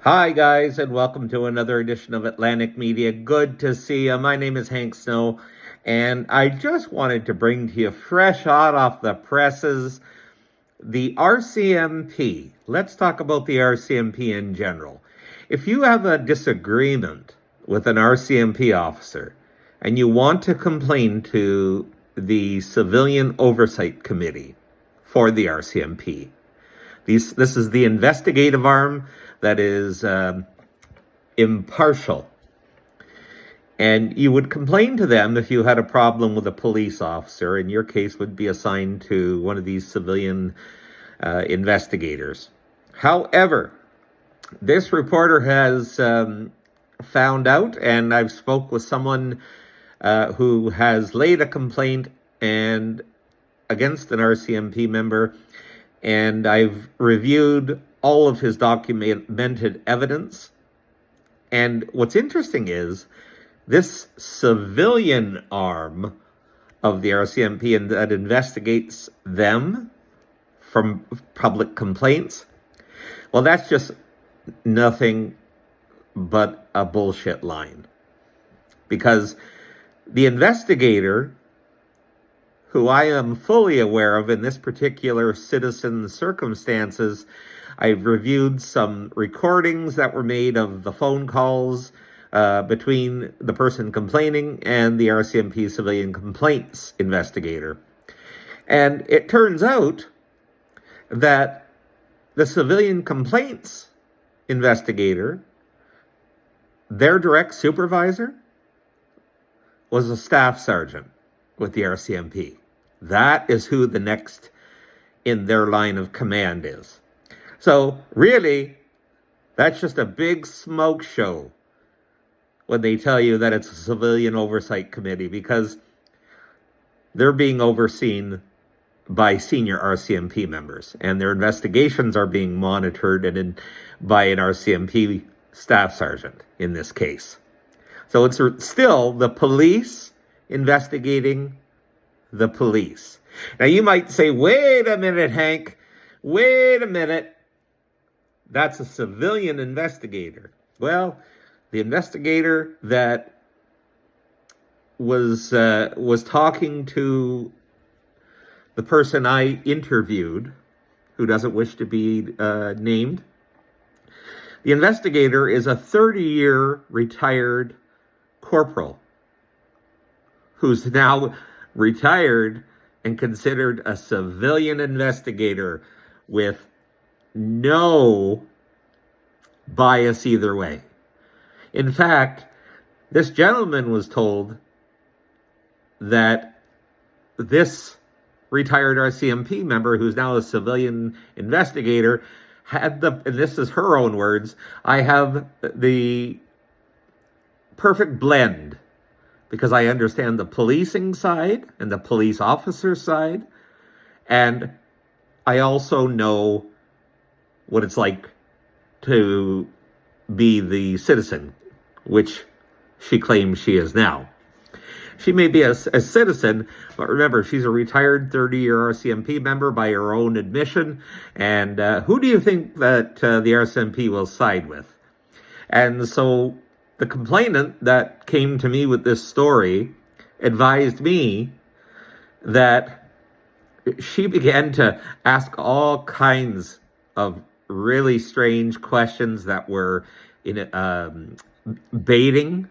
Hi, guys, and welcome to another edition of Atlantic Media. Good to see you. My name is Hank Snow, and I just wanted to bring to you fresh hot off the presses the RCMP. Let's talk about the RCMP in general. If you have a disagreement with an RCMP officer and you want to complain to the Civilian Oversight Committee for the RCMP, this is the investigative arm that is impartial. And you would complain to them if you had a problem with a police officer, and your case would be assigned to one of these civilian investigators. However, this reporter has found out, and I've spoke with someone who has laid a complaint against an RCMP member, and I've reviewed all of his documented evidence. And what's interesting is this civilian arm of the RCMP and that investigates them from public complaints, well, that's just nothing but a bullshit line. Because the investigator, who I am fully aware of in this particular citizen's circumstances, I've reviewed some recordings that were made of the phone calls between the person complaining and the RCMP civilian complaints investigator. And it turns out that the civilian complaints investigator, their direct supervisor, was a staff sergeant with the RCMP. That is who the next in their line of command is. So really, that's just a big smoke show when they tell you that it's a civilian oversight committee, because they're being overseen by senior RCMP members, and their investigations are being monitored by an RCMP staff sergeant in this case. So it's still the police investigating the police. Now you might say, wait a minute, Hank, wait a minute. That's a civilian investigator. Well, the investigator that was talking to the person I interviewed, who doesn't wish to be named, the investigator is a 30-year retired corporal who's now retired and considered a civilian investigator with no bias either way. In fact, this gentleman was told that this retired RCMP member, who's now a civilian investigator, and this is her own words, I have the perfect blend, because I understand the policing side and the police officer side, and I also know what it's like to be the citizen, which she claims she is now. She may be a citizen, but remember, she's a retired 30-year RCMP member by her own admission, and who do you think that the RCMP will side with? And so the complainant that came to me with this story advised me that she began to ask all kinds of really strange questions that were baiting.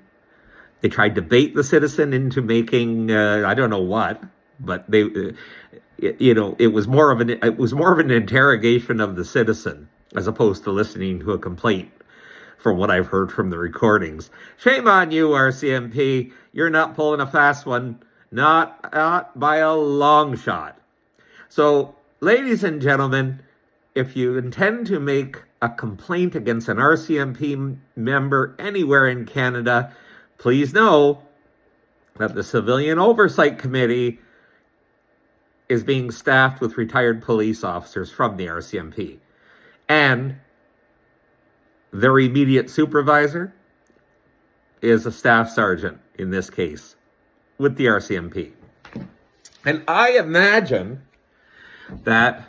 They tried to bait the citizen into making I don't know what, but it was more of an interrogation of the citizen as opposed to listening to a complaint, from what I've heard from the recordings. Shame on you, RCMP. You're not pulling a fast one, not by a long shot. So, ladies and gentlemen, if you intend to make a complaint against an RCMP member anywhere in Canada, please know that the Civilian Oversight Committee is being staffed with retired police officers from the RCMP. And their immediate supervisor is a staff sergeant, in this case, with the RCMP. And I imagine that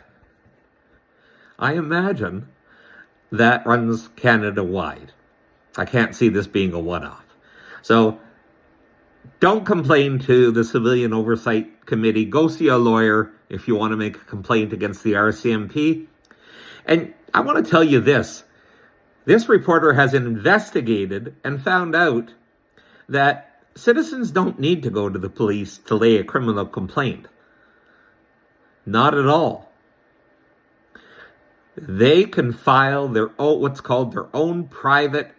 that runs Canada-wide. I can't see this being a one-off. So don't complain to the Civilian Oversight Committee. Go see a lawyer if you want to make a complaint against the RCMP. And I want to tell you this. This reporter has investigated and found out that citizens don't need to go to the police to lay a criminal complaint. Not at all. They can file their own, what's called their own private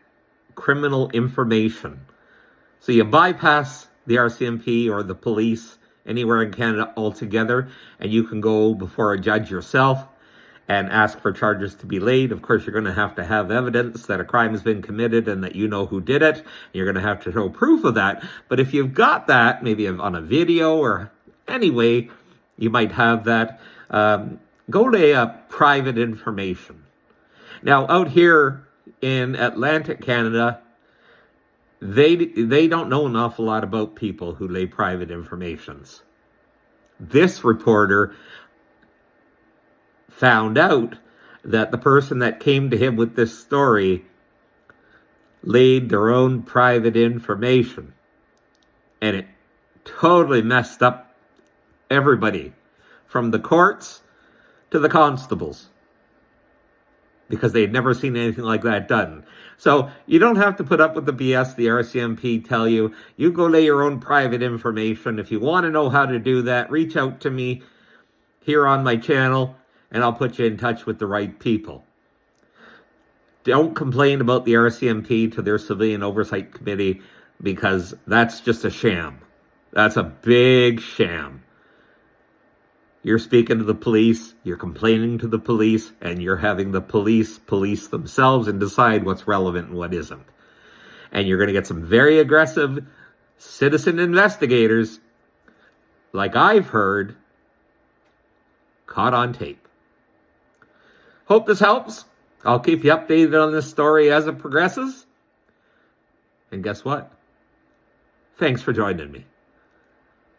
criminal information. So you bypass the RCMP or the police anywhere in Canada altogether, and you can go before a judge yourself and ask for charges to be laid. Of course, you're going to have evidence that a crime has been committed and that you know who did it. You're going to have to show proof of that. But if you've got that, maybe on a video or any way, you might have that. Go to private information. Now, out here in Atlantic Canada, they don't know an awful lot about people who lay private informations. This reporter found out that the person that came to him with this story laid their own private information. And it totally messed up everybody, from the courts to the constables, because they'd never seen anything like that done. So you don't have to put up with the BS the RCMP tell you. You go lay your own private information. If you want to know how to do that, reach out to me here on my channel, and I'll put you in touch with the right people. Don't complain about the RCMP to their Civilian Oversight Committee, because that's just a sham. That's a big sham. You're speaking to the police, you're complaining to the police, and you're having the police themselves and decide what's relevant and what isn't. And you're going to get some very aggressive citizen investigators, like I've heard, caught on tape. Hope this helps. I'll keep you updated on this story as it progresses. And guess what? Thanks for joining me.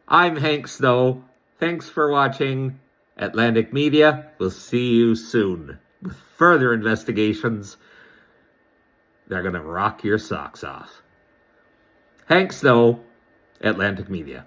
I'm Hank Snow. Thanks for watching Atlantic Media. We'll see you soon with further investigations. They're going to rock your socks off. Hank Snow, Atlantic Media.